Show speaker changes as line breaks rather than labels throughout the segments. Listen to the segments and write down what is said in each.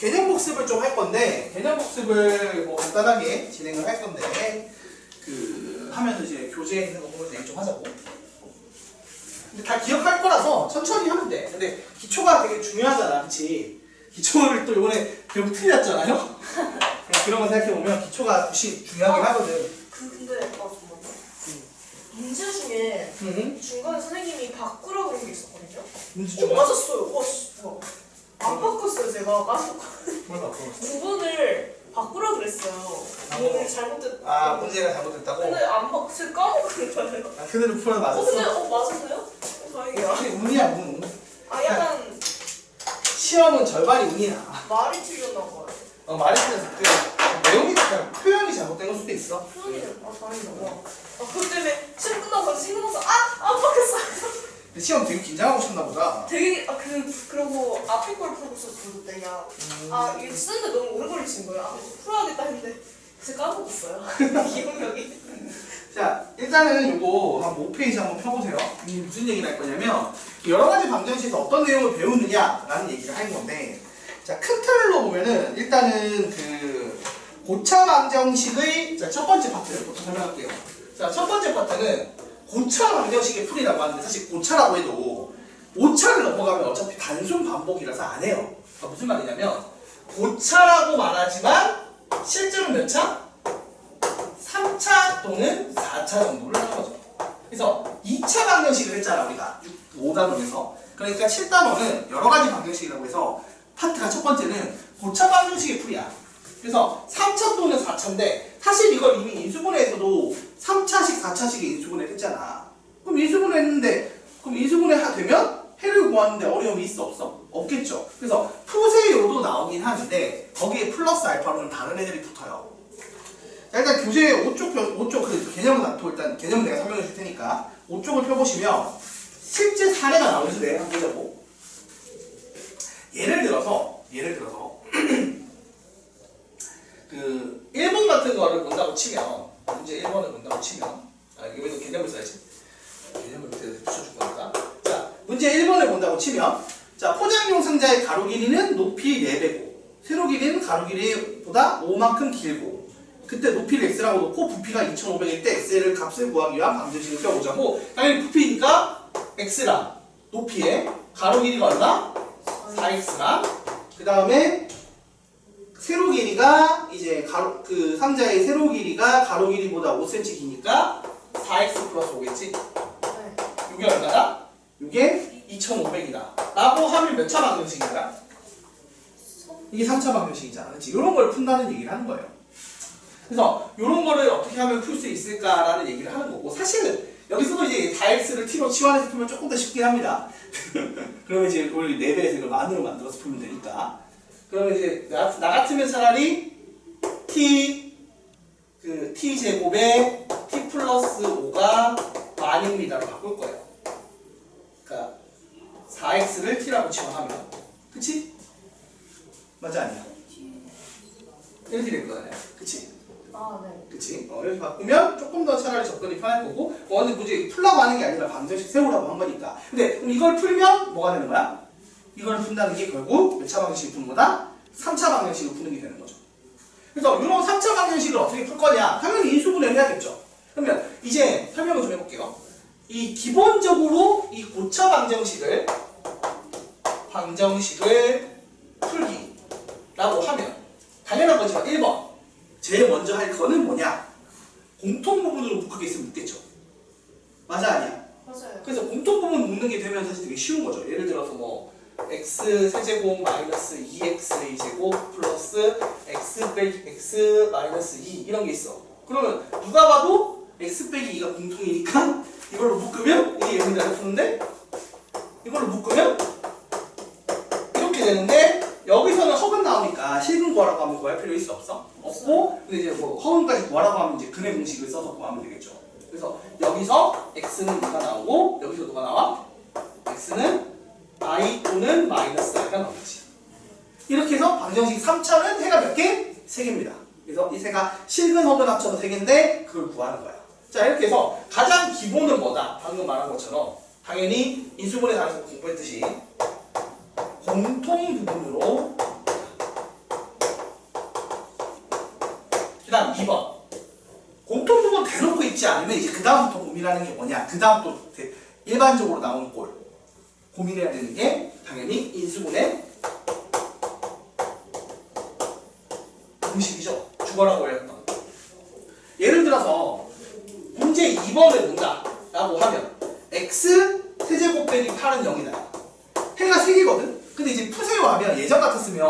개념 복습을 좀 할 건데 개념 복습을 뭐 간단하게 진행을 할 건데 하면서 이제 교재에 있는 거 보면서 얘기 좀 하자고. 근데 다 기억할 거라서 천천히 하면 돼. 근데 기초가 되게 중요하잖아, 그렇지? 기초를 또 이번에 결국 틀렸잖아요. 그런 거 생각해 보면 기초가 역시 중요하긴 하거든.
근데 잠깐만요. 문제 중에 중간에 선생님이 바꾸라고 그런 게 있었거든요.
문제 중에
맞았어요. 뭐야. 안 바꿨어요, 제가.
뭘 바꿔?
부분을 바꾸라 그랬어요. 부분이 잘못됐다고.
아, 문제가 잘못됐다고?
근데 안 바꾸, 제가 까먹은 거예요.
아, 그대로 풀어 맞았어?
근데, 맞았어요? 다행이야.
운이야, 운.
아, 약간.
시험은 절반이 운이야.
말이 틀렸나 봐요.
말이 틀려서 내용이 그냥 표현이 잘못된 걸 수도 있어.
표현이, 다행이다. 와. 그것 때문에 시험 끝나고 생각나서, 안 바뀌었어요.
근데 시험 되게 긴장하고 싶나 보다.
되게, 그러고 앞에 걸 풀고 있었어요, 그때야. 이거 쓰는데 너무 오래 걸리신 거예요. 풀어야겠다 했는데, 제가 까먹었어요. 기억력이.
자, 일단은 요거 한 5페이지 한번 펴보세요. 이게 무슨 얘기를 할 거냐면, 여러 가지 방정식에서 어떤 내용을 배우느냐라는 얘기를 할 건데, 자, 큰 틀로 보면은, 일단은 고차 방정식의, 자, 첫 번째 파트부터 설명할게요. 자, 첫 번째 파트는 고차 방정식의 풀이라고 하는데, 사실 고차라고 해도 5차를 넘어가면 어차피 단순 반복이라서 안 해요. 그러니까 무슨 말이냐면, 고차라고 말하지만, 실제로는 몇 차? 3차 또는 4차 정도를 하는 거죠. 그래서 2차 방정식을 했잖아, 우리가. 5단원에서. 그러니까 7단원은 여러 가지 방정식이라고 해서 파트가 첫 번째는 고차 방정식의 풀이야. 그래서 3차 또는 4차인데 사실 이걸 이미 인수분해에서도 3차식, 4차식의 인수분해를 했잖아. 그럼 인수분해 했는데 그럼 인수분해 되면 해를 구하는데 어려움이 있어 없어? 없겠죠. 그래서 푸세요도 나오긴 하는데 거기에 플러스 알파로는 다른 애들이 붙어요. 자, 일단 교재 5쪽 개념은 안 펴. 일단 개념은 내가 설명해 줄 테니까 5쪽을 펴보시면 실제 사례가 나오는데 한번 보자고. 예를 들어서 1번 같은 거를 본다고 치면 문제 1번을 본다고 치면 여기도 개념을 써야지. 개념을 밑에 붙여줄 거니까. 자, 문제 1번을 본다고 치면 자, 포장용 상자의 가로 길이는 높이 4배고 세로 길이는 가로 길이보다 5만큼 길고 그때 높이를 x라고 놓고 부피가 2500일 때 x의 값을 구하기 위한 방정식을 펴보자고. 당연히 부피니까 x랑 높이에 가로 길이가 얼마? 4x랑 그 다음에 세로 길이가 이제 상자의 세로 길이가 가로 길이보다 5cm 기니까 4x 플러스 5겠지?
네.
이게 얼마다? 이게 2500이다 라고 하면 몇 차 방정식인가? 이게 3차 방정식이잖아. 그렇지? 이런 걸 푼다는 얘기를 하는 거예요. 그래서 이런 거를 어떻게 하면 풀 수 있을까라는 얘기를 하는 거고, 사실은 여기서도 이제 다 x를 t로 치환해서 풀면 조금 더 쉽긴 합니다. 그러면 이제 우리 4배에서 이걸 만으로 만들어서 풀면 되니까. 그러면 이제 나 같으면 차라리 t 제곱에 t 플러스 5가 만입니다로 바꿀 거예요. 그러니까 4x를 t라고 치환하면, 그치? 맞아 아니야? 이렇게 될 거잖아요. 그치?
네.
그치? 이렇게 바꾸면 조금 더 차라리 접근이 편할 거고, 근데 굳이 풀라고 하는 게 아니라 방정식 세우라고 한 거니까. 근데 그럼 이걸 풀면 뭐가 되는 거야? 이걸 푼다는 게 결국 몇 차 방정식을 푸는 거다? 3차 방정식을 푸는 게 되는 거죠. 그래서 이런 3차 방정식을 어떻게 풀 거냐? 당연히 인수분해를 해야겠죠. 그러면 이제 설명을 좀 해볼게요. 이 기본적으로 이 고차 방정식을 풀기라고 하면 당연한 거지만 1번 제일 먼저 할 거는 뭐냐? 공통 부분으로 묶게 있으면 묶겠죠. 맞아 아니야?
맞아요.
그래서 공통 부분 묶는 게 되면 사실 되게 쉬운 거죠. 예를 들어서 뭐 x 세제곱 마이너스 2x의 제곱 플러스 x 빼기 x 마이너스 2 이런 게 있어. 그러면 누가 봐도 x 빼기 2가 공통이니까 이걸로 묶으면 이게 얘는 잘 푸는데 이걸로 묶으면 이렇게 되는데 여기서는 허근 나오니까 실근 구하라고 하면 구할 필요 있어 없어? 없고 근데 이제 뭐 허근까지 구하라고 하면 이제 근의 공식을 써서 구하면 되겠죠. 그래서 여기서 x는 누가 나오고 여기서 누가 나와? x는 i 또는 마이너스 i가 나오지. 이렇게 해서 방정식 3차는 해가 몇 개? 3개입니다. 그래서 이 세가 실근 허근 합쳐서 3개인데 그걸 구하는 거야. 자, 이렇게 해서 가장 기본은 뭐다? 방금 말한 것처럼 당연히 인수분해 단에서 공부했듯이 공통 부분으로 1번, 2번. 공통부분 대놓고 있지 않으면 이제 그 다음부터 고민하는 게 뭐냐. 그 다음 또 일반적으로 나오는 꼴. 고민해야 되는 게 당연히 인수분해 공식이죠. 주거라고 했던. 예를 들어서 문제 2번을 본다 라고 하면 x 세제곱 빼기 8은 0이다. 해가 3개거든? 근데 이제 푸세요 하면 예전 같았으면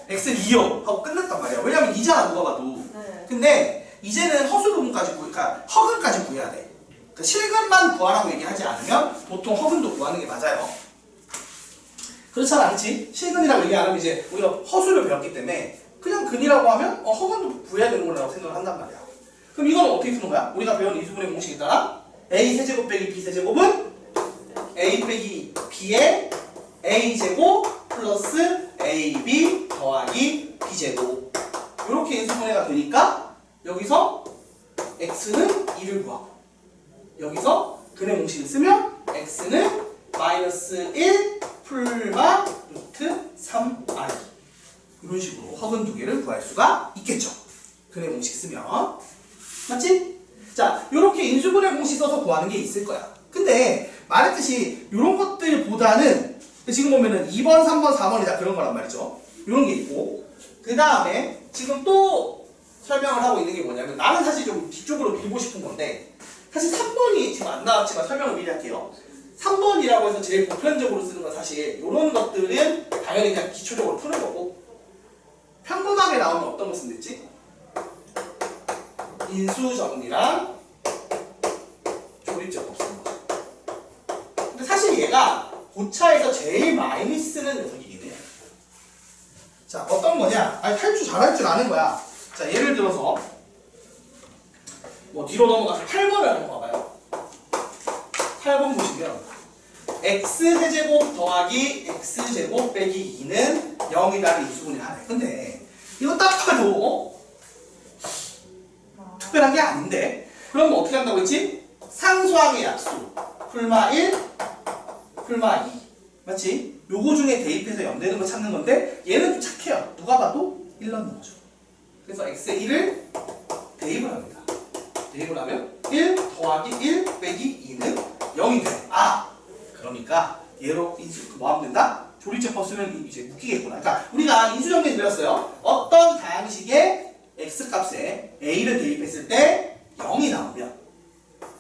x는 2요 하고 끝났단 말이야. 왜냐면 이잖아 누가 봐도.
네.
근데 이제는 허수 부분까지 그러니까 허근까지 구해야 돼. 그러니까 실근만 구하라고 얘기하지 않으면 보통 허근도 구하는 게 맞아요. 그렇잖아, 그렇지? 실근이라고 얘기 안 하면 이제 우리가 허수를 배웠기 때문에 그냥 근이라고 하면 허근도 구해야 되는 거라고 생각을 한단 말이야. 그럼 이건 어떻게 푸는 거야? 우리가 배운 인수분해 공식에 따라 a 세제곱 빼기 b 세제곱은 a 빼기 b의 a 제곱 플러스 ab 더하기 b 제곱 이렇게 인수분해가 되니까 여기서 x는 2를 구하고 여기서 근의 공식을 쓰면 x는 마이너스 1 풀마 루트 3i 이런 식으로 허근 두 개를 구할 수가 있겠죠. 근의 공식 쓰면 맞지? 자, 이렇게 인수분해 공식 써서 구하는 게 있을 거야. 근데 말했듯이 이런 것들보다는 지금 보면은 2번, 3번, 4번이 다 그런 거란 말이죠. 이런 게 있고 그 다음에 지금 또 설명을 하고 있는 게 뭐냐면 나는 사실 좀 뒤쪽으로 밀고 싶은 건데 사실 3번이 지금 안 나왔지만 설명을 미리 할게요. 3번이라고 해서 제일 보편적으로 쓰는 건 사실 이런 것들은 당연히 그냥 기초적으로 푸는 거고 평범하게 나오면 어떤 거 쓰면 됐지? 인수정리랑 조립제법 쓰는 거죠. 근데 사실 얘가 고차에서 제일 많이 쓰는 녀석이긴 해요. 자, 어떤 거냐? 아니, 탈주 잘할 줄 아는 거야. 자, 예를 들어서 뭐 뒤로 넘어가서 8번을 한번 봐봐요. 8번 보시면 x세제곱 더하기 x제곱 빼기 2는 0이라는 인수분해를 하네. 근데 이거 딱 봐도 특별한 게 아닌데 그럼 어떻게 한다고 했지? 상수항의 약수 풀마 1, 풀마 2 맞지? 요거 중에 대입해서 연되는 거 찾는 건데 얘는 좀 착해요. 누가 봐도 1 넣는 거죠. 그래서 x에 1을 대입을 합니다. 대입을 하면 1 더하기 1 빼기 2는 0이 돼. 그러니까 얘로 뭐 하면 된다? 조립제법 쓰면 이제 웃기겠구나. 그러니까 우리가 인수정리 드렸어요. 어떤 다항식의 x값에 a를 대입했을 때 0이 나오면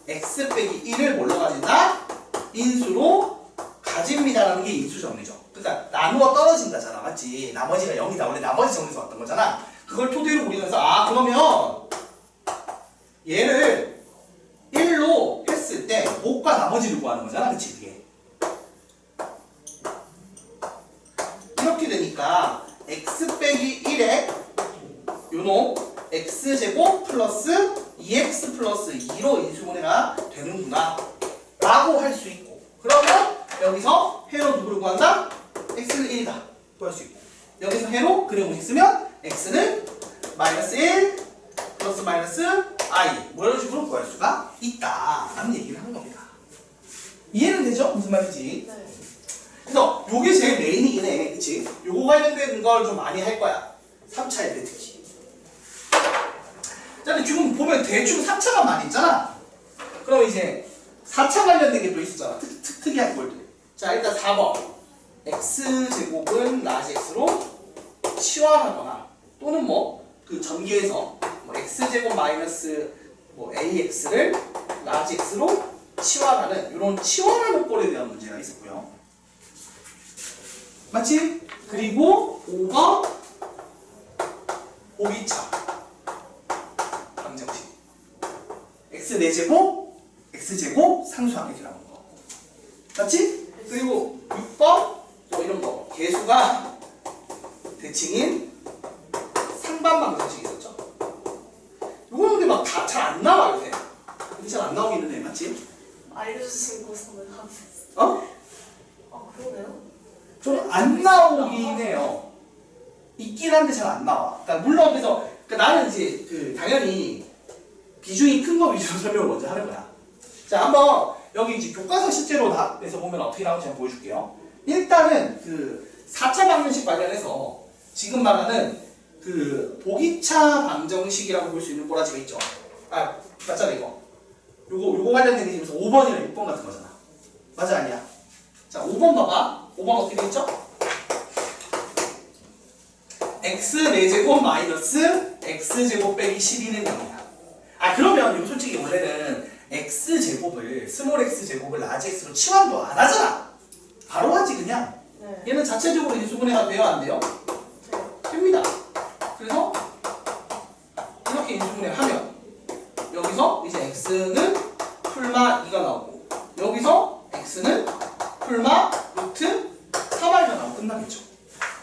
x 빼기 1을 뭘로 가진다? 인수로 가집니다라는 게 인수정리죠. 그러니까 나누어 떨어진다잖아. 맞지? 나머지가 0이다. 원래 나머지 정리에서 왔던 거잖아. 그걸 토대로 우리가 해서 그러면 얘를 1로 했을 때 목과 나머지를 구하는 거잖아. 그치? 그게. 이렇게 되니까 x 빼기 1에 요놈 x제곱 플러스 2x 플러스 2로 인수분해가 되는구나 라고 할 수 있고 그러면 여기서 해로 누구를 구한다? x는 1이다 구할 수 있고 여기서 해로 근의 공식 쓰면 x는 마이너스 1 플러스 마이너스 i 뭐 이런 식으로 구할 수가 있다 라는 얘기를 하는 겁니다. 이해는 되죠? 무슨 말인지?
네.
그래서 요게 제일 메인이긴 해. 그치? 요거 관련된 걸 좀 많이 할 거야. 3차일 때 특히. 자, 근데 지금 보면 대충 3차가 많이 있잖아. 그럼 이제 4차 관련된 게 또 있었잖아. 특이한 꼴들. 자, 일단 4번. x제곱은 라지 x로 치환하거나 또는 뭐 그 전개에서 뭐 x제곱 마이너스 뭐 ax를 라지 x로 치환하는 이런 치환하는 꼴에 대한 문제가 있었고요. 맞지? 그리고 5번 보기차 방정식 x 4제곱 x제곱 상수항이 나오는 거 맞지? 그리고 6번 뭐 이런 거 개수가 대칭인 상반 방정식이 있었죠. 요거는 근데 막 다 잘 안 나와 요새. 잘 안 나오긴 했네. 맞지?
알려주신 곳은 하고
어?
그러네요.
좀 안 나오긴 해요. 있긴 한데 잘 안 나와. 그러니까 물론 그래서 나는 이제 그 당연히 비중이 큰 거 위주로 설명을 먼저 하는 거야. 자, 한번 여기 이제 교과서 실제로 에서 보면 어떻게 나오는지 한번 보여줄게요. 일단은 그 4차 방정식 관련해서 지금 말하는 그 보기차 방정식이라고 볼 수 있는 꼬라지가 있죠. 아, 맞잖아 이거. 요거 관련된 게 지금 5번이나 6번 같은 거잖아. 맞아 아니야? 자, 5번 봐봐. 5번 어떻게 돼 있죠? x 4제곱 마이너스 x제곱 빼기 12는 0이야. 아, 그러면 이거 솔직히 원래는 x제곱을 스몰 x제곱을 라지 x로 치환도 안 하잖아. 바로 하지 그냥.
네.
얘는 자체적으로 인수분해가 돼요 안 돼요? 됩니다. 그래서 이렇게 인수분해하면 여기서 이제 x는 풀마 2가 나오고 여기서 x는 풀마 루트 3r가 나오고 끝나겠죠.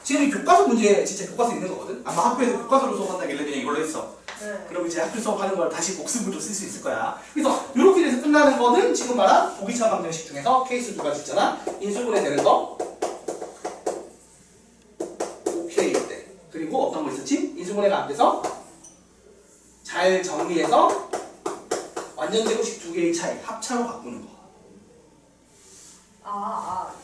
지금 이 교과서 문제 진짜 교과서 있는 거거든. 아마 학교에서 교과서로 수업한다길래 그냥 이걸로 했어.
네.
그럼 이제 학교 수업하는 걸 다시 복습으로 쓸 수 있을 거야. 그래서 이렇게 돼서 끝나는 거는 지금 말한 보기차 방정식 중에서 케이스 2가지 있잖아. 인수분해 되는 거 오케이일 때. 그리고 어떤 거 있었지? 인수분해가 안 돼서 잘 정리해서 완전 제곱식 두 개의 차이 합차로 바꾸는 거.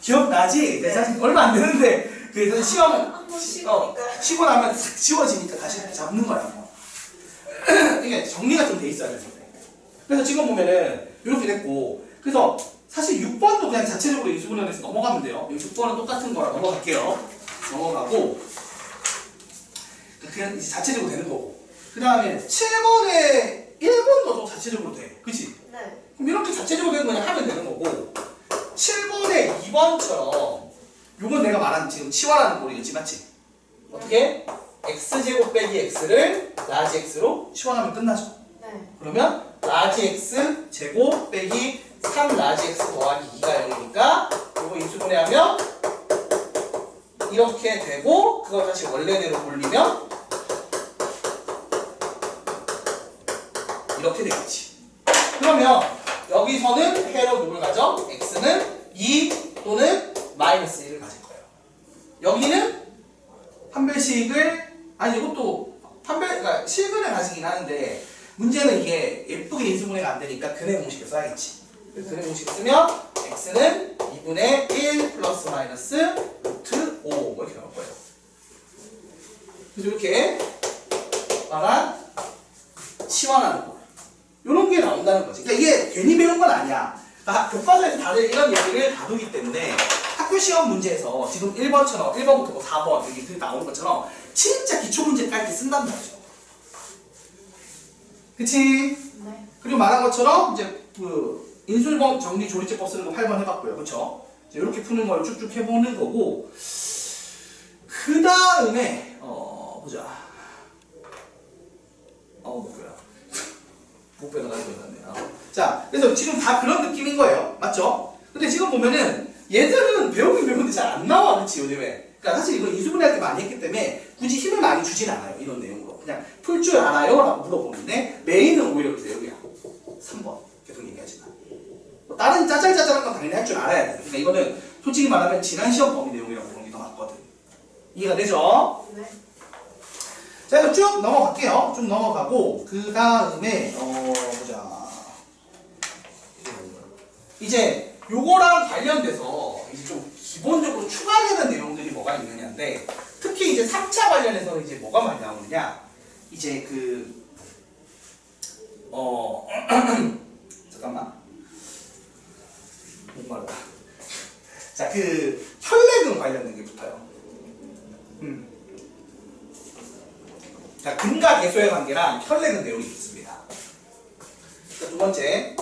기억나지?
네.
사실 얼마 안 되는데 그래서 시험
한번 쉬니까.
쉬고 나면 싹 지워지니까 다시 잡는 거야. 이게 정리가 좀 돼 있어야 되는데. 그래서 지금 보면은 이렇게 됐고, 그래서 사실 6번도 그냥 자체적으로 인수분해해서 넘어가면 돼요. 6번은 똑같은 거라 넘어갈게요. 넘어가고 그냥 이제 자체적으로 되는 거고. 그 다음에 7번에 1번도 자체적으로 돼. 그치?
네.
그럼 이렇게 자체적으로 되는 거 그냥 하면 되는 거고 7번에 2번처럼 요건 내가 말한 지금 치환하는 꼴이겠지, 맞지? 어떻게? x제곱 빼기 x를 라지 x로 치환하면 끝나죠.
네.
그러면 라지 x 제곱 빼기 3 라지 x 더하기 2가 0이니까 요거 인수분해하면 이렇게 되고 그걸 다시 원래대로 돌리면 이렇게 되겠지. 그러면 여기서는 해로 누굴 가져? x는 2 또는 마이너스 1을 가질 거예요. 여기는 판별식을 아니 이것도 그러니까 실근을 가지긴 하는데 문제는 이게 예쁘게 인수분해가 안 되니까 근해 공식을 써야겠지. 그래서 근해 공식을 쓰면 x는 2분의 1 플러스 마이너스 루트 5 이렇게 나올 거예요. 그래서 이렇게 말한 치환하는 거 이런 게 나온다는 거지. 그러니까 이게 괜히 배운 건 아니야. 그러니까 교과서에서 다들 이런 얘기를 다루기 때문에 학교 시험 문제에서 지금 1번처럼 1번부터 뭐 4번 이렇게 나오는 것처럼 진짜 기초 문제 깔 때 쓴단 말이죠. 그치?
네.
그리고 말한 것처럼 이제 그 인술범 정리 조리제법 쓰는 거 8번 해봤고요. 그쵸? 이제 이렇게 푸는 걸 쭉쭉 해보는 거고 그 다음에 보자. 뭐야. 목표가 나왔네요. 자, 그래서 지금 다 그런 느낌인 거예요. 맞죠? 근데 지금 보면은 얘들은 배우긴 배우는데 잘 안 나와. 그치 요즘에. 그러니까 사실 이거 인수분해할 때 많이 했기 때문에 굳이 힘을 많이 주진 않아요. 이런 내용으로. 그냥 풀 줄 알아요? 라고 물어보는데 메인은 오히려 그래서 여기야. 3번. 계속 얘기하지만. 다른 짜잘짜잘한 건 당연히 할 줄 알아야 돼. 그러니까 이거는 솔직히 말하면 지난 시험 범위 내용이라고 보는 게 더 맞거든. 이해가 되죠?
네.
자, 그럼 쭉 넘어갈게요. 쭉 넘어가고 그 다음에 보자. 이제 요거랑 관련돼서 이제 좀 기본적으로 추가되는 내용들이 뭐가 있느냐인데 특히 이제 3차 관련해서는 이제 뭐가 많이 나오느냐 이제 잠깐만 목마르다. 자, 혈내근 관련된 게 붙어요. 자, 근과 계소의 관계랑 혈내근 내용이 있습니다. 자, 두 번째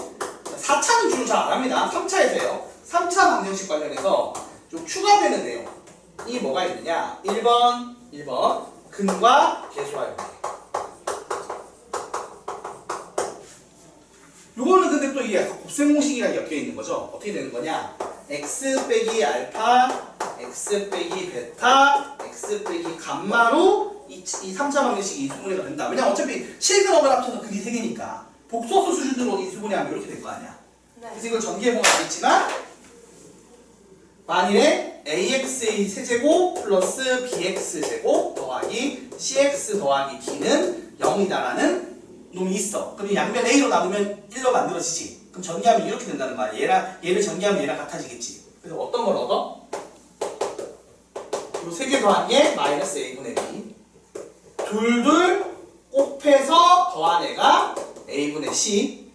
4차는 주로 잘 안 합니다. 3차에서 해요. 3차 방정식 관련해서 좀 추가되는 내용이 뭐가 있느냐 1번 근과 계소와의 관계. 요거는 근데 또 이게 곱셈 공식이랑 엮여 있는 거죠. 어떻게 되는 거냐 x 빼기 알파 x 빼기 베타 x 빼기 감마로 이 3차 방정식이 인수분해가 된다. 왜냐면 어차피 실근업을 합쳐서 근이 3개니까 복소수 수준으로 인수분해하면 이렇게 될 거 아니야.
네.
그래서 이걸 전개해보면 알겠지만 만일에 ax의 세제곱 플러스 bx제곱 더하기 cx 더하기 d는 0이다라는 놈이 있어. 그럼 양변 a로 나누면 1로 만들어지지. 그럼 전개하면 이렇게 된다는 거야. 얘를 전개하면 얘랑 같아지겠지. 그래서 어떤 걸 얻어? 요 3개 더한 게 마이너스 a분의 b 둘둘 곱해서 더한 애가 a분의 c,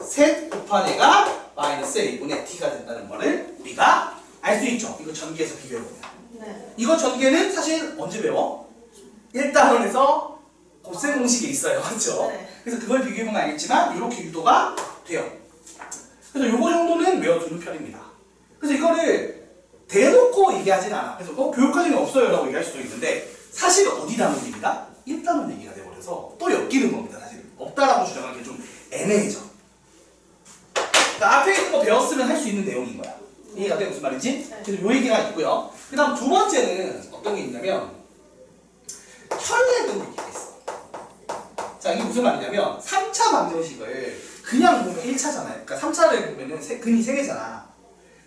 셋 곱한 애가 마이너스 a분의 d가 된다는 거를 우리가 알 수 있죠. 이거 전기에서 비교해보면.
네.
이거 전개는 사실 언제 배워? 1단원에서 곱셈 공식에 있어요. 맞죠?
네.
그래서 그걸 비교해보면 알겠지만 이렇게 유도가 돼요. 그래서 요거 정도는 외워두는 편입니다. 그래서 이거를 대놓고 얘기하진 않아. 그래서 교육과정이 없어요 라고 얘기할 수도 있는데 사실 어디 단원 얘기가? 1단원 얘기가 돼버려서 또 엮이는 겁니다. 사실 없다라고 주장하기 좀 애매해져. 그러니까 앞에 있는 거 배웠으면 할 수 있는 내용인 거야. 이해가 돼? 무슨 말인지?
네.
그래서 요 얘기가 있고요. 그 다음 두 번째는 어떤 게 있냐면 혈액은 얘기가 있어. 자, 이게 무슨 말이냐면 3차 방정식을 그냥 보면 1차잖아요. 그러니까 3차를 보면은 근이 3개잖아.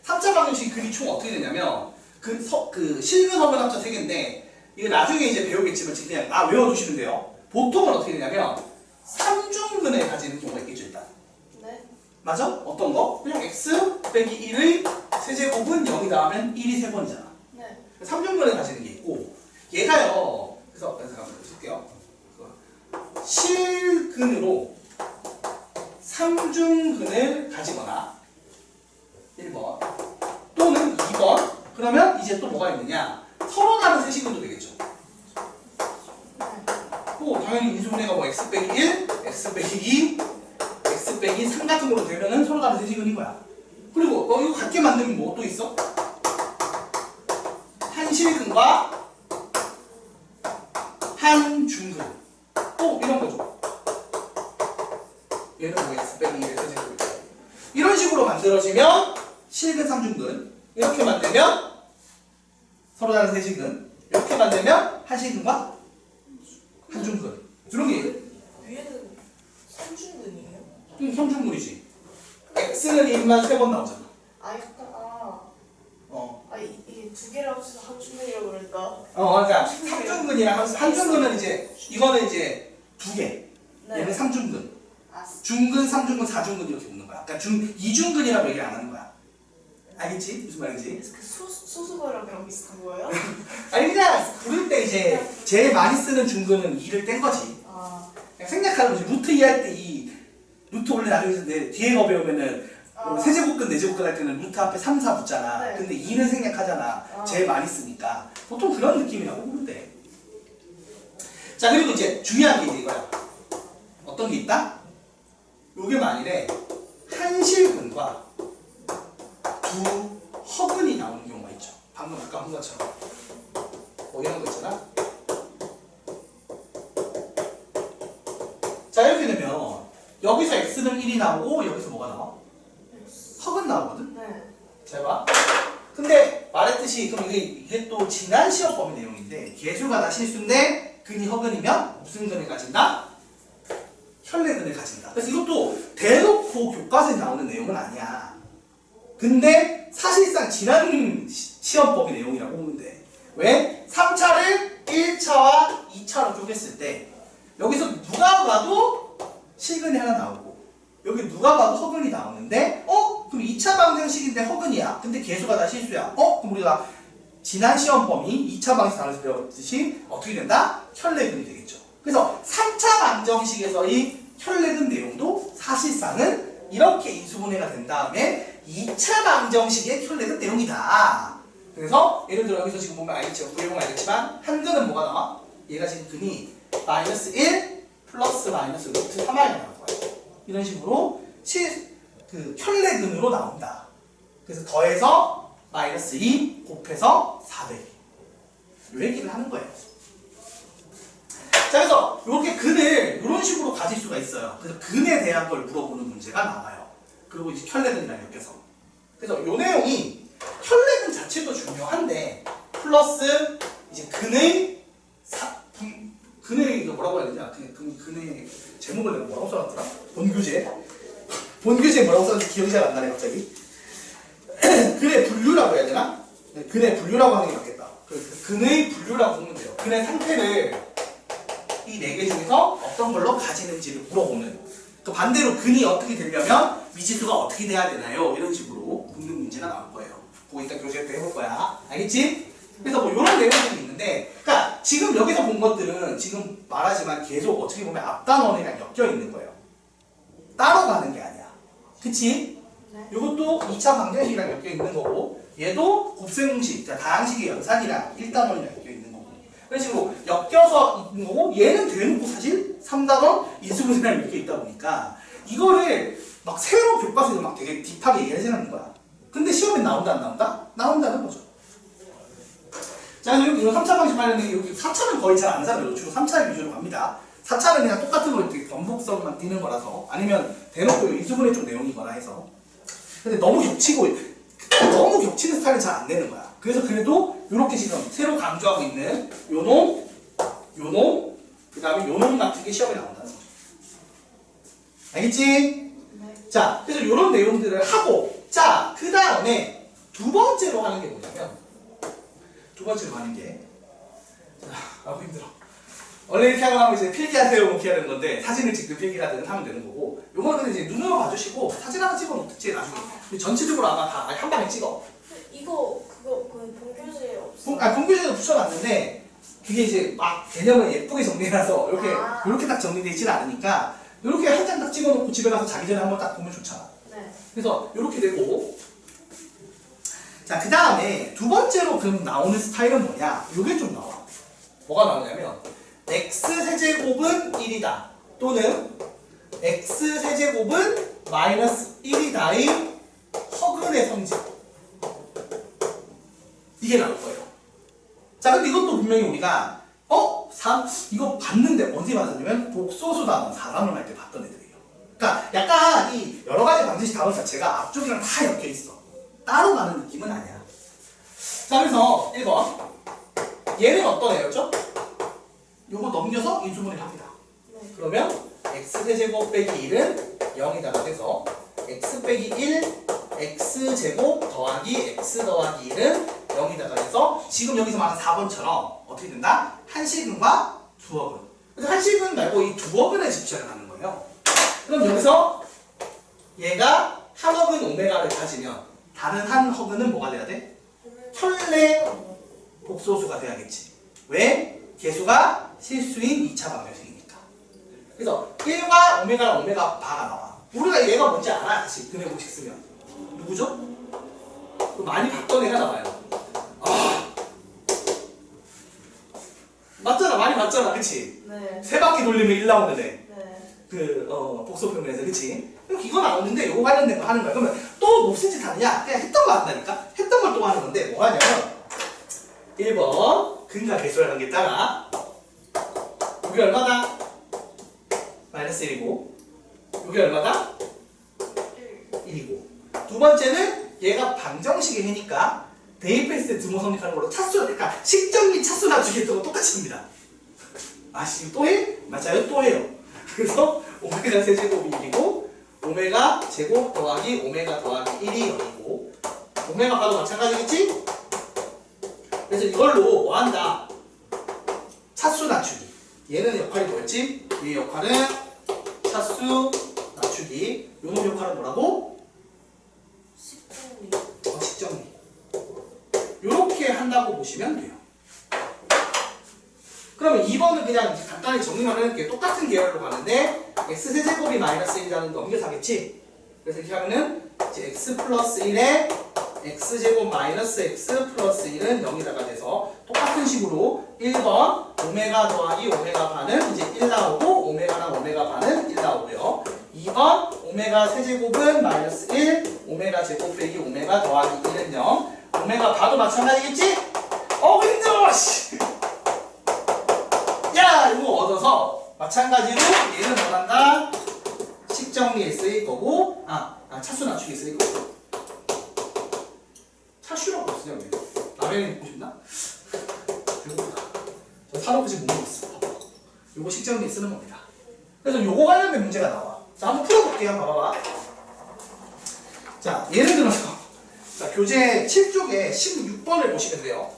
3차 방정식 근이 총 어떻게 되냐면 그 실근 허근 합쳐 3개인데 이거 나중에 이제 배우겠지만 지금 그냥 외워두시면 돼요. 보통은 어떻게 되냐면 3중근을 가지는 경우가 있겠죠 일단.
네.
맞아? 어떤 거? 그냥 x 빼기 1의 세제곱은 0이 나오면 1이 3번이잖아.
네.
3중근을 가지는 게 있고 얘가요. 그래서 잠깐만 볼게요. 실근으로 3중근을 가지거나 1번 또는 2번 그러면 이제 또 뭐가 있느냐 서로 다른 세시근도 되겠죠. 또 당연히 인수분해가 뭐 x 빼기 1, x 빼기 2, x 빼기 3 같은 걸로 되면은 서로 다른 세시근인 거야. 그리고 이거 같게 만들면 뭐 또 있어? 한 실근과 한 중근 또 이런 거죠. 얘는 뭐 x 빼기 1의 세제곱 이런 식으로 만들어지면 실근 3중근 이렇게 만들면 서로 다른 세시근 이렇게 만들면 한 실근과 한 중근 이런 게
위에는 3중근이에요?
성중근이지. x는 1만 3번 나오잖아.
아, 약간,
어.
이게 두 개를 합쳐서 한 중근이라고 그러니까.
그러니까 3중근이랑 한중근은 이제 이거는 이제 두 개.
네.
얘는 3중근.
아,
중근, 3중근, 4중근 이렇게 붙는 거야. 그러니까 2중근이라고 얘기를 안 하는 거야. 알겠지? 무슨 말인지?
그 소수거랑이랑 비슷한 거예요?
아니 그냥 부를 때 이제 제일 많이 쓰는 중근은 2를 뗀 거지.
아,
그냥 생략하는 거지. 루트 2 할 때 이 루트 원래 나중에 내 뒤에 거 배우면은 세제곱근, 네제곱근 할 때는 루트 앞에 3, 4 붙잖아.
네.
근데 2는 생략하잖아. 제일 많이 쓰니까. 보통 그런 느낌이라고 보면 돼. 자, 그리고 이제 중요한 게 이제 이거야. 어떤 게 있다? 요게 만일에 한 실근과 두 허근이 나오는 경우가 있죠. 방금 아까 한 것처럼. 이런 거 있잖아. 자, 이렇게 되면 여기서 x는 1이 나오고 여기서 뭐가 나와? 허근 나오거든?
네.
잘 봐. 근데 말했듯이 그럼 이게 또 지난 시험 범위 내용인데 계수가 다 실수인데 근이 허근이면 무슨 근을 가진다? 혈내근을 가진다. 그래서 이것도 대놓고 교과서에 나오는 내용은 아니야. 근데 사실상 지난 시험 범위 내용이라고 보면 돼. 왜? 3차를 1차와 2차로 쪼갰을 때 여기서 누가 봐도 실근이 하나 나오고 여기 누가 봐도 허근이 나오는데 그럼 2차 방정식인데 허근이야. 근데 계수가 다 실수야. 그럼 우리가 지난 시험 범위 2차 방정식 단에서 배웠듯이 어떻게 된다? 혈내근이 되겠죠. 그래서 3차 방정식에서의 혈내근 내용도 사실상은 이렇게 인수분해가 된 다음에 2차 방정식의 혈내근 내용이다. 그래서 예를 들어 여기서 지금 보면 알겠죠? 구해보면 알겠지만 한 근은 뭐가 나와? 얘가 지금 근이 마이너스 1 플러스 마이너스 루트 3r이 나올 거야. 이런 식으로 그 혈내근으로 나온다. 그래서 더해서 마이너스 2 곱해서 400. 이 얘기를 하는 거예요. 자, 그래서 이렇게 근을 이런 식으로 가질 수가 있어요. 그래서 근에 대한 걸 물어보는 문제가 나와요. 그리고 이제 혈내근이랑 엮여서. 그래서 이 내용이 혈내근 자체도 중요한데 플러스 이제 근의 근의 이거 뭐라고 해야 되냐? 근의 제목을 내가 뭐라고 써놨더라? 본교재 뭐라고 써놨는지 기억이 잘 안 나네 갑자기. 근의 분류라고 해야 되나? 네, 근의 분류라고 하는 게 맞겠다. 근의 분류라고 보면 돼요. 근의 상태를 이 4개 중에서 어떤 걸로 가지는지를 물어보는. 그 반대로 근이 어떻게 되려면 미지수가 어떻게 돼야 되나요? 이런 식으로 묻는 문제가 나올 거예요. 그거 이따 교재 때 해볼 거야. 알겠지? 그래서 뭐 이런 내용들이 있는데, 그러니까 지금 여기서 본 것들은 지금 말하지만 계속 어떻게 보면 앞단원이랑 엮여 있는 거예요. 따로 가는 게 아니야. 그치?
네.
이것도 2차 방정식이랑 엮여 있는 거고, 얘도 곱셈공식, 다항식의 연산이랑 1단원이랑 엮여 있는 거고. 그런 식으로 엮여서 있는 거고, 얘는 대놓고 사실 3단원 인수분해랑 엮여 있다 보니까 이거를 막 새로 교과서에서 막 되게 딥하게 얘기하는 거야. 근데 시험에 나온다 안 나온다? 나온다는 거죠. 자, 그래서 이거 3차 방식 하려면 여기 4차는 거의 잘 안 사요. 주로 3차 위주로 갑니다. 4차는 그냥 똑같은 거 되게 반복성만 띄는 거라서, 아니면 대놓고 인수분해 쪽 내용이거나 해서. 근데 너무 겹치고, 너무 겹치는 스타일은 잘 안 되는 거야. 그래서 그래도 이렇게 지금 새로 강조하고 있는 요놈, 요놈, 그 다음에 요놈 같은 게 시험에 나온다는 거죠. 알겠지?
네.
자, 그래서 이런 내용들을 하고, 자, 그 다음에 두 번째로 하는 게 뭐냐면, 두 번째로 하는 게, 아, 힘들어. 원래 이렇게 하고 나면 이제 필기하세요, 뭐 이렇게 하는 건데, 사진을 찍든 필기하든 하면 되는 거고, 요거는 이제 눈으로 봐주시고, 사진 하나 찍어 놓겠지, 나중에. 근데 전체적으로 아마 다 한 방에 찍어.
이거 그거 그 본교재에 없어.
본교재도 붙여놨는데, 그게 이제 막 개념을 예쁘게 정리해놔서,
아.
이렇게 딱 정리되어 있지는 않으니까, 이렇게 한 장 딱 찍어 놓고 집에 가서 자기 전에 한번 딱 보면 좋잖아.
네.
그래서 이렇게 되고, 자, 그 다음에 두 번째로 그럼 나오는 스타일은 뭐냐? 이게 좀 나와. 뭐가 나오냐면 x세제곱은 1이다 또는 x세제곱은 마이너스 1이다의 허근의 성질, 이게 나올 거예요. 자, 근데 이것도 분명히 우리가 이거 봤는데 어디 봤었냐면 복소수 단원 4단원 할 때 봤던 애들이에요. 그러니까 약간 이 여러 가지 방정식 단원 자체가 앞쪽이랑 다 엮여 있어. 따로 가는 느낌은 아니야. 자, 그래서 1번. 얘는 어떤 애였죠? 요거 넘겨서 인수분해를 합니다.
네.
그러면 x세제곱 빼기 1은 0이다가 돼서 x 빼기 1, x제곱 더하기 x 더하기 1은 0이다가 돼서 지금 여기서 말한 4번처럼 어떻게 된다? 한식은과 두어근. 그래서 한식은 말고 이 두어근에 집착을 하는 거예요. 그럼 여기서 얘가 한 허근 오메가를 가지면 다른 한 허근은 뭐가 돼야 돼? 현래 복소수가 돼야겠지. 왜? 개수가 실수인 2차 방정식이니까. 그래서 1과 오메가랑 오메가 바가 나와. 우리가 얘가 뭔지 알아, 사실. 근해 공식 쓰면. 누구죠? 많이 봤던 애가 나와요. 맞잖아, 많이 봤잖아, 그치?
네.
세 바퀴 돌리면 1 나오는 애.
네.
복소표면에서, 그치? 그럼 이거 나오는데 요거 관련된 거 하는 거야. 그러면 또 무슨 짓 하느냐? 그냥 했던 거 한다니까? 했던 걸 또 하는 건데, 뭐 하냐면 1번 근과 개수를 한 게 따라 여기 얼마다? 마이너스 1이고 여기 얼마다? 1이고 두 번째는 얘가 방정식의 해니까 대입했을 때 등호 성립하는 걸로 차수, 그러니까 식정리 차수 낮추기 했던 거 똑같이 합니다. 지금 또 해? 맞아요, 또 해요. 그래서 오메가 세제곱이 1이고 오메가 제곱 더하기 오메가 더하기 1이 0이고 오메가 바도 마찬가지겠지? 그래서 이걸로 뭐 한다? 차수 낮추기. 얘는 역할이 뭐였지? 얘 역할은 차수 낮추기. 요놈 역할은 뭐라고?
식정리.
식정리. 요렇게 한다고 보시면 돼요. 그러면 2번은 그냥 간단히 정리만 해놓을게요. 똑같은 계열로 가는데 x세제곱이 마이너스 1이라는 넘겨서 하겠지? 그래서 이렇게 하면은 이제 x 플러스 1에 x제곱 마이너스 x 플러스 1은 0이다가 돼서 똑같은 식으로 1번 오메가 더하기 오메가 반은 이제 1 나오고 오메가랑 오메가 반은 1 나오고요. 2번 오메가 세제곱은 마이너스 1 오메가 제곱 빼기 오메가 더하기 1은 0 오메가 바도 마찬가지겠지? 힘들어! 야! 이거 얻어서 마찬가지로 얘는 뭐란다? 식정리에 쓰일 거고 차수 낮추기에 쓰일 거고 차슈라고 쓰냐 왜? 라면이 먹고 싶나? 배고프다. 저 사놓고 지금 못 먹었어. 요거 식정리에 쓰는 겁니다. 그래서 요거 관련된 문제가 나와. 자, 한번 풀어볼게요. 한번 봐봐봐. 자, 예를 들어서 자, 교재 7쪽에 16번을 보시면 돼요.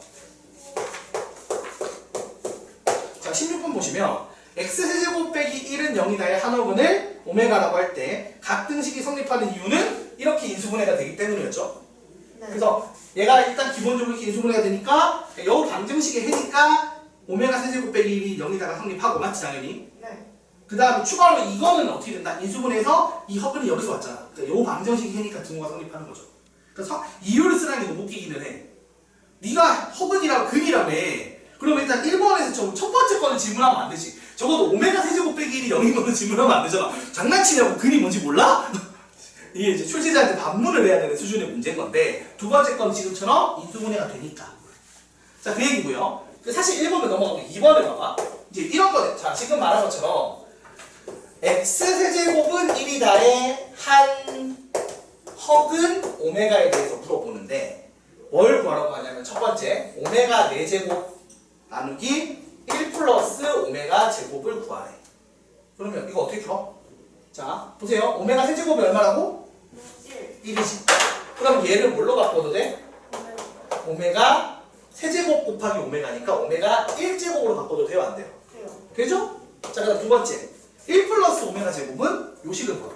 자, 16번 보시면 x세제곱 빼기 1은 0이다의 한어근을 오메가라고 할 때 각 등식이 성립하는 이유는 이렇게 인수분해가 되기 때문이었죠.
네.
그래서 얘가 일단 기본적으로 이렇게 인수분해가 되니까 요 방정식의 해니까 오메가 세제곱 빼기 1이 0이다가 성립하고 맞지 당연히.
네.
그 다음에 추가로 이거는 어떻게 된다? 인수분해에서 이 허근이 여기서 왔잖아. 그러니까 요 방정식의 해니까 등호가 성립하는 거죠. 그래서 이유를 쓰라는 게 너무 웃기기는 해. 네가 허근이라고 근이라며. 그러면 일단 1번에서 첫 번째 거는 질문하면 안 되지. 적어도 오메가 세제곱 빼기 1이 0인 거는 질문하면 안 되잖아. 장난치냐고 근이 뭔지 몰라? 이게 이제 출제자한테 반문을 해야 되는 수준의 문제인 건데 두 번째 건 지금처럼 인수분해가 되니까. 자, 그 얘기고요. 사실 1번을 넘어가면 2번을 봐봐. 이제 이런 거네. 자, 지금 말한 것처럼 x세제곱은 1이다의 한 허근 오메가에 대해서 물어보는데 뭘 구하라고 하냐면 첫 번째 오메가 4제곱 나누기 1 플러스 오메가 제곱을 구하래. 그러면 이거 어떻게 풀어? 자, 보세요. 오메가 세제곱이 얼마라고? 1이지. 그럼 얘를 뭘로 바꿔도 돼? 오메가 세제곱 곱하기 오메가니까 오메가 1제곱으로 바꿔도 돼요? 안 돼요?
돼요.
되죠? 자, 그 다음 두 번째 1 플러스 오메가 제곱은 요식을 구하.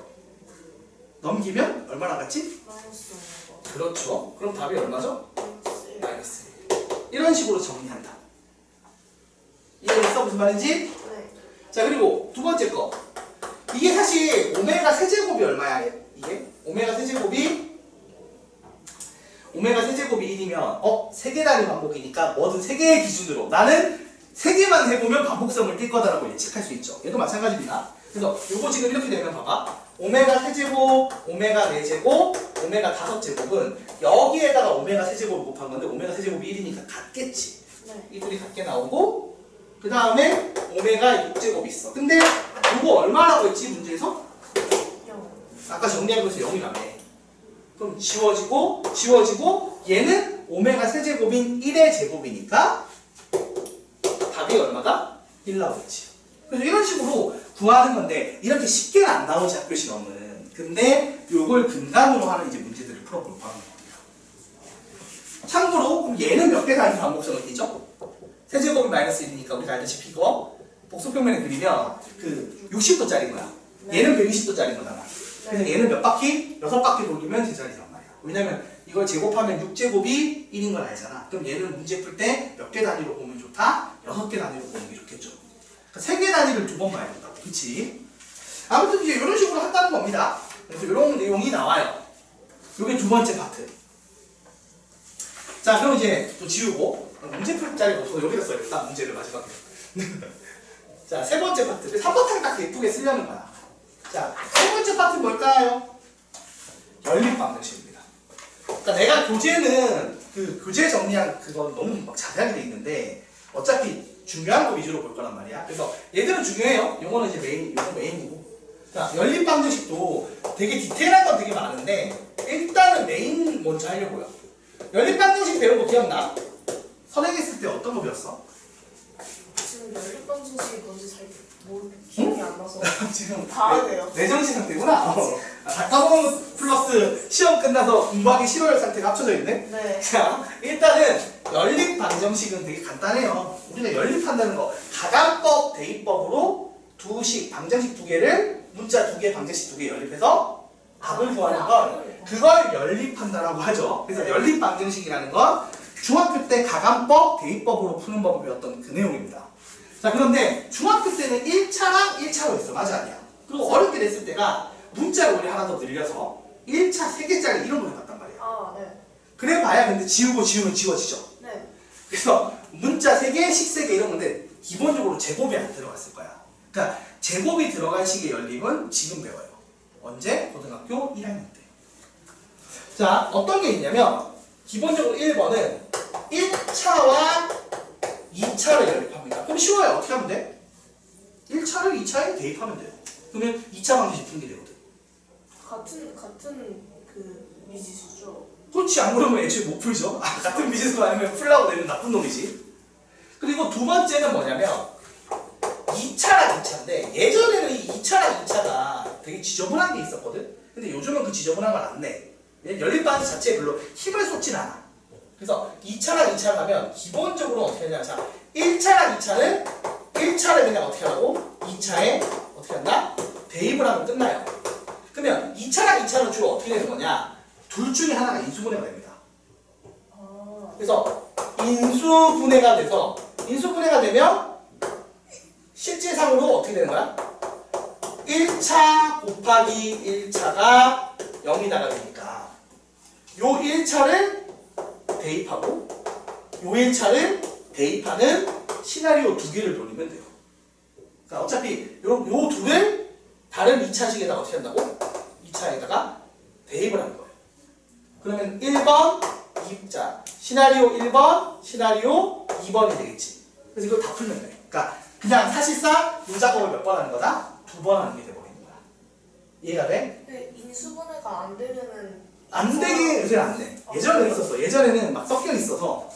넘기면 얼마나 같지?
마이너스 오메가.
그렇죠. 그럼 답이 얼마죠?
마이너스
마이너스 1. 이런 식으로 정리한다. 이해됐어? 무슨 말인지?
네.
자, 그리고 두 번째 거. 이게 사실 오메가 세제곱이 얼마야? 이게? 오메가 세제곱이 1이면 3개 단위 반복이니까 뭐든 3개의 기준으로 나는 3개만 해보면 반복성을 띌 거다라고 예측할 수 있죠. 얘도 마찬가지입니다. 그래서 요거 지금 이렇게 되면 봐봐. 오메가 세제곱, 오메가 4제곱, 오메가 5제곱은 여기에다가 오메가 세제곱을 곱한 건데 오메가 세제곱이 1이니까 같겠지.
네.
이들이 같게 나오고 그 다음에 오메가 6제곱이 있어. 근데 요거 얼마라고 했지 문제에서?
0.
아까 정리한 것에서 0이라며. 그럼 지워지고 얘는 오메가 세제곱인 1의 제곱이니까 답이 얼마다? 1 나오겠지. 그래서 이런 식으로 구하는 건데 이렇게 쉽게는 안 나오지 학교 시험은. 근데 요걸 근간으로 하는 이제 문제들을 풀어볼 거합니다. 참고로 그럼 얘는 몇 개 단위 반복성을 띠죠? 세제곱이 마이너스 1이니까 우리가 알다시피 이거 복수평면에 그리면 그 60도짜리인 거야.
네.
얘는 120도짜리인 거잖아. 그래서 얘는 몇 바퀴? 6바퀴 돌리면 제자리란 말이야. 왜냐면 이걸 제곱하면 6제곱이 1인 걸 알잖아. 그럼 얘는 문제 풀 때 몇 개 단위로 보면 좋다? 6개 단위로 보는 게 좋겠죠. 그러니까 3개 단위를 2번 봐야 된다고. 그치? 아무튼 이제 이런 식으로 한다는 겁니다. 그래서 이런 내용이 나와요. 이게 두 번째 파트. 자, 그럼 이제 또 지우고 문제 풀 자리가 없어서 여기다 써야겠다. 문제를 마지막에. 자, 세 번째 파트. 3번탕 딱 예쁘게 쓰려는 거야. 자, 세 번째 파트 뭘까요? 연립방정식입니다. 그러니까 내가 교재는 그 교재 정리한 그건 너무 막 자세하게 돼 있는데 어차피 중요한 거 위주로 볼 거란 말이야. 그래서 얘들은 중요해요. 요거는 이제 요거 메인이고. 자, 연립방정식도 되게 디테일한 건 되게 많은데 일단은 메인 먼저 하려고요. 연립방정식 배운 거 기억나? 선행했을 때 어떤 거 배웠어?
지금 연립방정식이 뭔지 잘 기억이 안 나서
지금
다 하네요.
내정시 상태구나. 다 까먹은 거 플러스 시험 끝나서 공부하기 싫어할 상태가 합쳐져 있네.
네.
자, 일단은 연립 방정식은 되게 간단해요. 우리가 연립한다는 거 가감법, 대입법으로 방정식 두 개를 문자 두 개, 방정식 두 개 연립해서 답을 구하는 걸 그걸 연립한다라고 하죠. 그래서 연립 방정식이라는 건 중학교 때 가감법, 대입법으로 푸는 법을 배웠던 그 내용입니다. 자, 그런데 중학교 때는 1차랑 1차로 있어. 맞아, 아니야? 그리고 어렵게 됐을 때가 문자를 우리 하나 더 늘려서 1차 3개짜리 이런 걸 해봤단 말이야.
아, 네.
그래 봐야 근데 지우고 지우면 지워지죠.
네.
그래서 문자 3개, 식 3개 이런 건데 기본적으로 제곱이 안 들어갔을 거야. 그러니까 제곱이 들어간 식의 연립은 지금 배워요. 언제? 고등학교 1학년 때. 자, 어떤 게 있냐면 기본적으로 1번은 1차와 2차를 연립합니다. 그럼 쉬워요. 어떻게 하면 돼? 1차를 2차에 대입하면 돼요. 그러면 2차 방정식 푸는 게 되거든.
같은 그 미지수죠.
그렇지, 안 그러면 애초에 못 풀죠. 같은 미지수 아니면 풀라고 내면 나쁜 놈이지. 그리고 두 번째는 뭐냐면 2차랑 2차인데 예전에는 이 2차랑 2차가 되게 지저분한 게 있었거든. 근데 요즘은 그 지저분한 걸 안 내. 연립방식 자체에 별로 힘을 쏟진 않아. 그래서 2차랑 2차를 하면 기본적으로 어떻게 하냐면 자, 1차랑 2차는 1차를 그냥 어떻게 하고 2차에 어떻게 한다? 대입을 하면 끝나요. 그러면 2차랑 2차는 주로 어떻게 되는 거냐? 둘 중에 하나가 인수분해가 됩니다. 그래서 인수분해가 돼서 인수분해가 되면 실질상으로 어떻게 되는 거야? 1차 곱하기 1차가 0이다가 되니까 요 1차를 대입하고 요 1차를 대입하는 시나리오 두 개를 돌리면 돼요. 그러니까 어차피 요 둘을 다른 2차식에다가 어떻게 한다고? 2차에다가 대입을 하는 거예요. 그러면 1번, 자, 시나리오 1번, 시나리오 2번이 되겠지. 그래서 이걸 다 풀면 돼. 그러니까 그냥 사실상 이 작업을 몇 번 하는 거다? 2번 하는 게 돼버리는 거야. 이해가 돼?
근데 인수분해가 안 되면은
안 되게 요새는 안 돼. 예전에는 있었어. 예전에는 막 섞여 있어서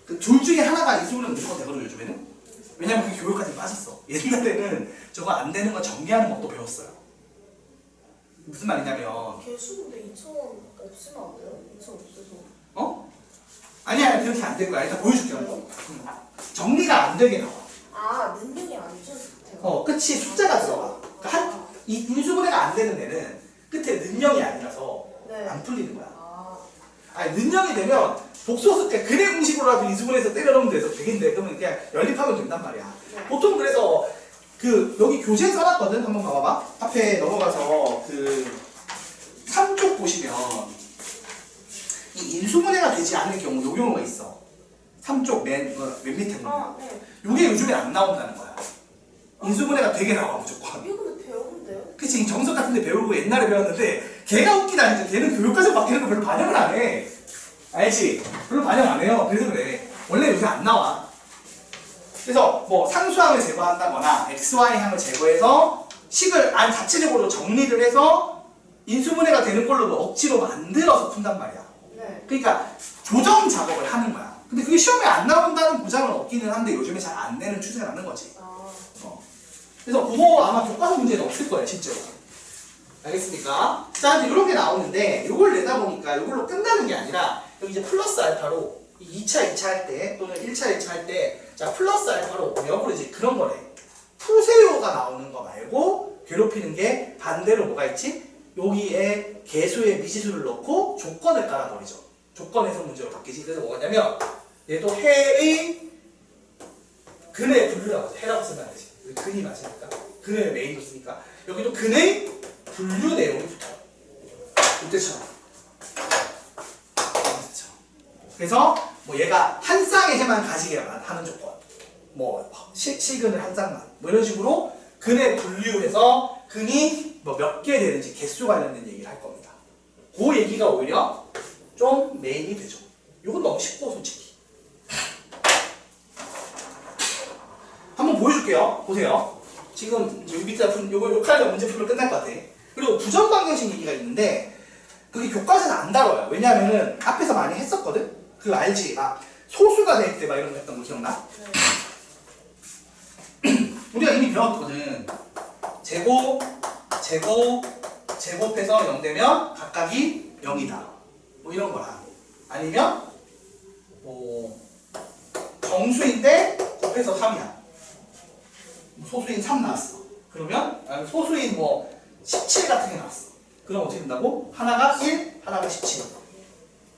그 둘 중에 하나가 인수분해 무조건 되거든 요즘에는. 왜냐면 그게 교육까지 빠졌어. 옛날에는 저거 안 되는 거 정리하는 법도 배웠어요. 무슨 말이냐면
개수인데 2,000원 없으면 안 돼요? 2,000원 없어서.
어? 아니야 그렇게 안 될 거야. 일단 보여줄게 한번. 정리가 안 되게 나와.
아, 능력이 안 좋대요.
끝이 숫자가 들어가. 그러니까 이 인수분해가 안 되는 데는 끝에 능력이 아니라서
네.
안 풀리는 거야.
아,
아니 능력이 되면 복소수 때 근해 공식으로라도 인수분해해서 때려넣으면 돼서 되겠는데 그러면 그냥 연립하면 된단 말이야.
네.
보통 그래서 그 여기 교재 써놨거든. 한번 봐봐봐. 앞에 넘어가서 그 3쪽 보시면 이 인수분해가 되지 않는 경우 요 경우가 있어. 3쪽 맨 밑에 보면
아, 네.
요게 요즘에 안 나온다는 거야. 인수분해가 되게 나와 무조건.
이거 근데 배우는데요?
그치 정석 같은 데 배우고 옛날에 배웠는데 걔가 웃기다니까. 걔는 교육과정 바뀌는 거 별로 반영을 안 해. 알지? 별로 반영 안 해요. 그래서 그래. 원래 요새 안 나와. 그래서 뭐 상수항을 제거한다거나 xy항을 제거해서 식을 안 자체적으로 정리를 해서 인수분해가 되는 걸로 뭐 억지로 만들어서 푼단 말이야.
네.
그러니까 조정 작업을 하는 거야. 근데 그게 시험에 안 나온다는 보장은 없기는 한데 요즘에 잘 안 내는 추세라는 거지. 그래서 그거 아마 교과서 문제는 없을 거예요, 실제로. 알겠습니까? 자, 이제 이런 게 나오는데 이걸 내다 보니까 이걸로 끝나는 게 아니라 여기 이제 플러스 알파로 2차, 2차 할 때 또는 1차, 1차 할 때 자, 플러스 알파로 역으로 이제 그런 거래. 푸세요가 나오는 거 말고 괴롭히는 게 반대로 뭐가 있지? 여기에 개수의 미지수를 넣고 조건을 깔아버리죠. 조건에서 문제로 바뀌지. 그래서 뭐냐면 얘도 해의 근의 분류라고 하죠. 해라고 쓰면 안 되지. 근이 맞으니까. 근의 메인도 쓰니까. 여기도 근의 분류 내용이 붙어요. 이때처럼. 그래서 뭐 얘가 한 쌍의 해만 가지게만 하는 조건. 뭐 실근을 한 쌍만. 뭐 이런 식으로 근의 분류해서 근이 뭐 몇 개 되는지 개수 관련된 얘기를 할 겁니다. 그 얘기가 오히려 좀 메인이 되죠. 이건 너무 쉽고 솔직히. 한번 보여줄게요. 보세요. 지금 여기 밑에 요거 칼과 문제 풀면 끝날 것 같아. 그리고 부정방정식 얘기가 있는데 그게 교과서에서 안 다뤄요. 왜냐하면은 앞에서 많이 했었거든. 그거 알지? 막 소수가 될 때 막 이런 거 했던 거 기억나? 네. 우리가 이미 배웠거든. 제곱해서 0 되면 각각이 0이다. 뭐 이런 거랑 아니면 뭐 정수인데 곱해서 3이야. 소수인 3 나왔어. 그러면 소수인 뭐 17 같은 게 나왔어. 그럼 어떻게 된다고? 하나가 1, 하나가 17.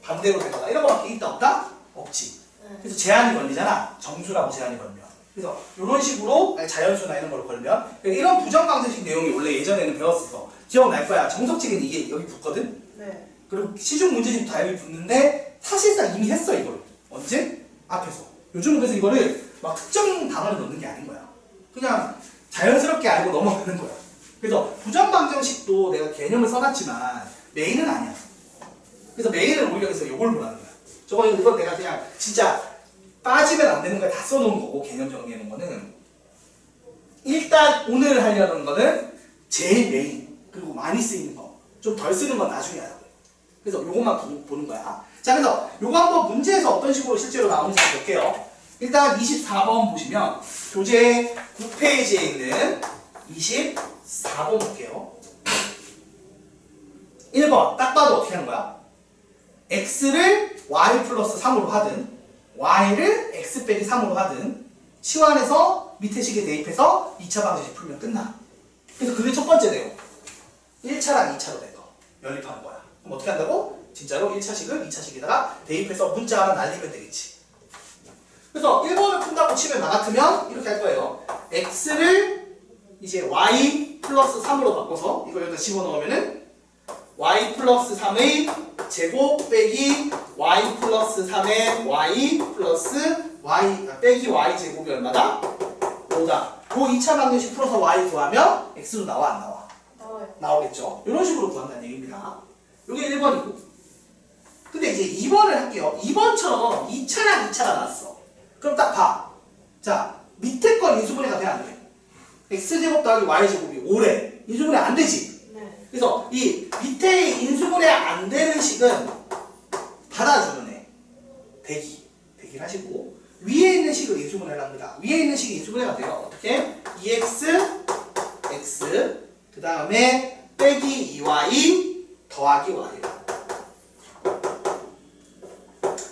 반대로 되거나 이런 거밖에 있다 없다? 없지. 그래서 제한이 걸리잖아. 정수라고 제한이 걸면. 그래서 이런 식으로 자연수나 이런 걸로 걸면 이런 부정방정식 내용이 원래 예전에는 배웠었어. 기억날 거야. 정석책에는 이게 여기 붙거든?
네.
그리고 시중 문제집도 다 여기 붙는데 사실상 이미 했어 이걸. 언제? 앞에서. 요즘은 그래서 이거를 막 특정 단어를 넣는 게 아닌 거야. 그냥 자연스럽게 알고 넘어가는 거야. 그래서 부정방정식도 내가 개념을 써놨지만 메인은 아니야. 그래서 메인을 오히려 해서 이걸 보라는 거야. 이건 내가 그냥 진짜 빠지면 안 되는 걸 다 써놓은 거고 개념 정리해놓은 거는 일단 오늘 하려는 거는 제일 메인 그리고 많이 쓰이는 거. 좀 덜 쓰는 건 나중에 하라고. 그래서 요것만 보는 거야. 자, 그래서 요거 한번 문제에서 어떤 식으로 실제로 나오는지 볼게요. 일단 24번 보시면 교재 9페이지에 있는 24번 볼게요. 1번 딱 봐도 어떻게 하는 거야? x를 y 플러스 3으로 하든 y를 x 빼기 3으로 하든 치환해서 밑에 식에 대입해서 2차 방정식 풀면 끝나. 그래서 그게 첫 번째 내용. 1차랑 2차로 된 거 연립하는 거야. 그럼 어떻게 한다고? 진짜로 1차식을 2차식에다가 대입해서 문자 하나 날리면 되겠지. 그래서 1번을 푼다고 치면 나 같으면 이렇게 할 거예요. x를 이제 y 플러스 3으로 바꿔서 이걸 여기다 집어넣으면은 y 플러스 3의 제곱 빼기 y 플러스 3의 y 플러스 y 빼기 y 제곱이 얼마다? 5다. 그 2차 방정식 풀어서 y 구하면 x도 나와 안 나와?
나와요.
나오겠죠. 이런 식으로 구한다는 얘기입니다. 이게 1번이고. 근데 이제 2번을 할게요. 2번처럼 2차랑 2차가 나왔어. 그럼 딱 봐. 자, 밑에 건 인수분해가 돼, 안 돼? x제곱 더하기 y제곱이 5래. 인수분해 안 되지?
네.
그래서 이 밑에 인수분해 안 되는 식은 받아주는 애. 대기를 하시고, 위에 있는 식을 인수분해를 합니다. 위에 있는 식이 인수분해가 돼요. 어떻게? 2x, x, 그 다음에 빼기 2y 더하기 y.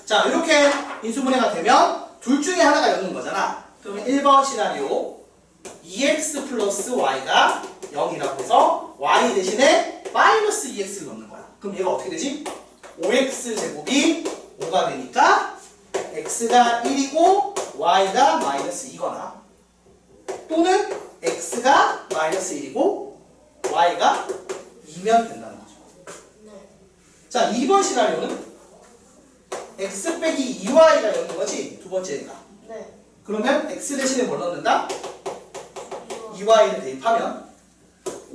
자, 이렇게 인수분해가 되면 둘 중에 하나가 여는 거잖아. 그러면 1번 시나리오 2x 플러스 y가 0이라고 해서 y 대신에 마이너스 2x를 넣는 거야. 그럼 얘가 어떻게 되지? 5x 제곱이 5가 되니까 x가 1이고 y가 마이너스 2거나 또는 x가 마이너스 1이고 y가 2면 된다는 거죠.
네.
자, 2번 시나리오는 x 빼기 2y가 여는 거지, 두 번째가.
네.
그러면 x 대신에 뭘 넣는다? 2y를 대입하면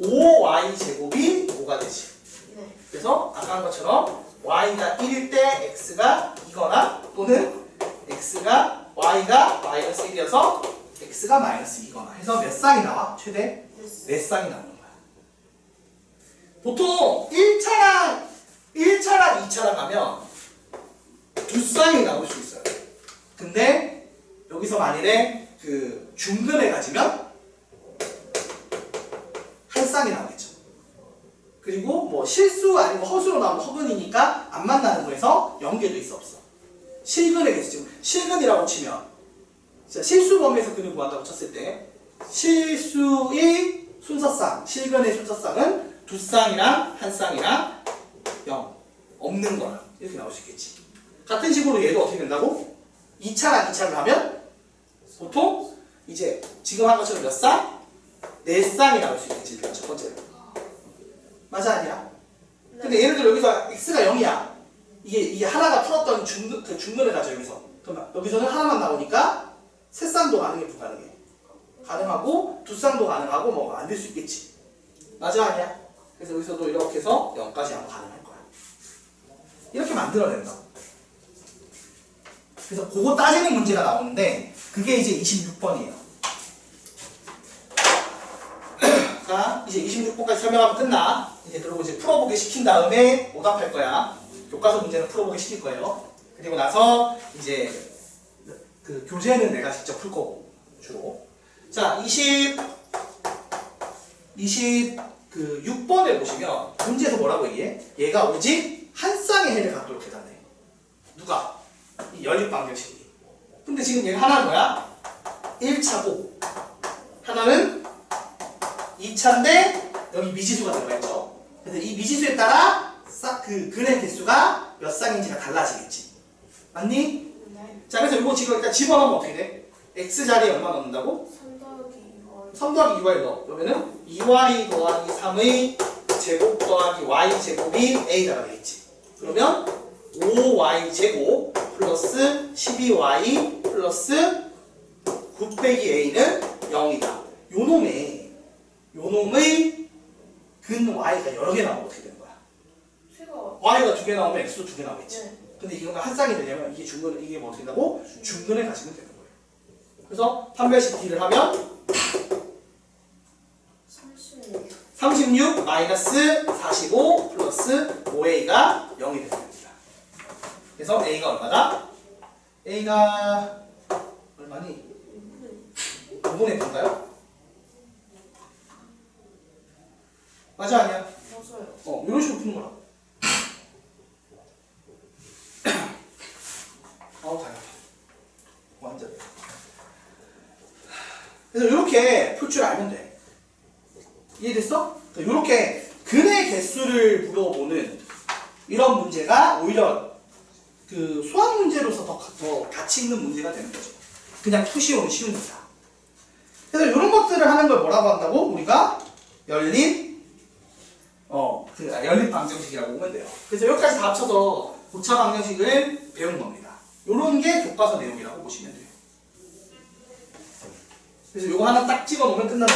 5y 제곱이 5가 되지.
네.
그래서 아까 한 것처럼 y가 1일 때 x가 2거나 또는 y가 마이너스 1이어서 x가 마이너스 2거나 해서 몇 쌍이 나와? 최대? 4쌍이 나오는 거야. 보통 1차랑 2차랑 하면 2쌍이 나올 수 있어요. 근데 여기서 만일에 그 중근에 가지면 한 쌍이 나오겠죠. 그리고 뭐 실수 아니고 허수로 나오면 허근이니까 안 만나는 거에서 연계도 있어 없어. 실근에 계속 지금 실근이라고 치면 실수 범위에서 근을 구한다고 쳤을 때 실수의 순서쌍, 실근의 순서쌍은 2쌍이랑 1쌍이랑 0 없는 거야. 이렇게 나올 수 있겠지. 같은 식으로 얘도 어떻게 된다고? 2차랑 2차를 하면 보통 이제 지금 한 것처럼 몇 쌍? 4쌍이 나올 수 있겠지. 일단 첫 번째로. 맞아 아니야?
네.
근데 예를 들어 여기서 x가 0이야. 이게 하나가 풀었던 중근을 가져 여기서. 그러면 여기서는 하나만 나오니까 3쌍도 가능해 불가능해? 가능하고 2쌍도 가능하고 뭐 안 될 수 있겠지. 맞아 아니야? 그래서 여기서도 이렇게 해서 0까지 하면 가능할 거야. 이렇게 만들어낸다. 그래서 그거 따지는 문제가 나오는데 그게 이제 26번이에요. 자, 이제 26번까지 설명하면 끝나. 이제 그리고 이제 풀어보기 시킨 다음에 오답할 거야. 교과서 문제는 풀어보기 시킬 거예요. 그리고 나서 이제 그 교재는 내가 직접 풀 거고 주로. 자, 6번에 보시면 문제에서 뭐라고 얘기해? 얘가 오직 한 쌍의 해를 갖도록 해달래. 누가? 이 연립 방정식이. 근데 지금 얘가 하나는 뭐야? 1차고 하나는 2차인데 여기 미지수가 들어가 있죠. 그래서 이 미지수에 따라 그 근의 개수가 몇 쌍인지가 달라지겠지. 맞니?
네.
자, 그래서 이거 지금 일단 집어넣으면 어떻게 돼? x 자리에 얼마 넣는다고?
3 더하기 2y.
3 더하기 2y 넣어. 그러면은 2y 더하기 3의 제곱 더하기 y 제곱이 a가 되겠지. 그러면 5y 제곱 플러스 12y 플러스 9 빼기 a는 0이다. 요놈의 근 y가 여러 개 나오면 어떻게 되는 거야?
제가
y가 2개 나오면 x도 2개 나오겠지.
네.
근데 이거가 한 쌍이 되려면 이게 중근, 이게 뭐 어떻게 된다고? 중근에 가시면 되는 거예요. 그래서 판별식 D를 하면 36 마이너스 45 플러스 5a가 0이 됩니다. 그래서 a가 얼마다? a가 얼마니? 5분의 9인가요? 맞아 아니야?
맞아요.
이런 식으로 푸는 거라. 다행이다. 완전. 그래서 이렇게 풀 줄 알면 돼. 이해됐어? 이렇게 근의 개수를 물어보는 이런 문제가 오히려 그 수학 문제로서 더 가치 있는 문제가 되는 거죠. 그냥 투시오는 쉬우니까. 그래서 이런 것들을 하는 걸 뭐라고 한다고? 우리가 연립 연립 방정식이라고 보면 돼요. 그래서 여기까지 다 합쳐서 고차 방정식을 배운 겁니다. 이런 게 교과서 내용이라고 보시면 돼요. 그래서 이거 하나 딱 찍어 놓으면 끝난다.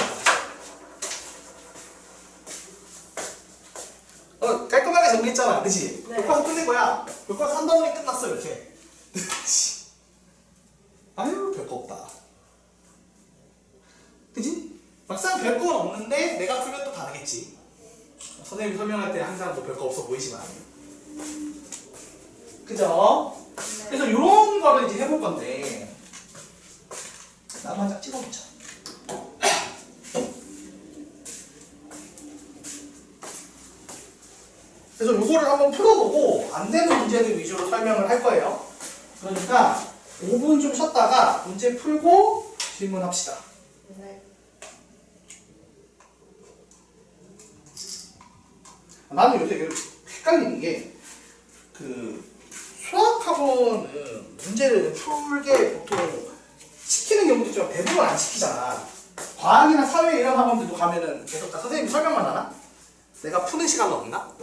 깔끔하게 정리했잖아, 그치?
네.
교과서 끝낸 거야. 교과서 한 덩어리 끝났어, 이렇게. 아유, 별거 없다. 그치? 막상 별건 없는데 내가 풀면 또 다르겠지. 선생님이 설명할 때 항상 뭐 별거 없어 보이지만. 그죠? 그래서 이런 거를 이제 해볼 건데, 나도 한 장 찍어보자. 그래서 요거를 한번 풀어보고 안 되는 문제들 위주로 설명을 할 거예요. 그러니까 5분 좀 쉬었다가 문제 풀고 질문합시다.
네.
나는 요새 헷갈리는 게 그 수학학원은 문제를 풀게 보통 시키는 경우도 있지만 대부분 안 시키잖아. 과학이나 사회 이런 학원들도 가면은 계속 다 선생님이 설명만 하나? 내가 푸는 시간은 없나?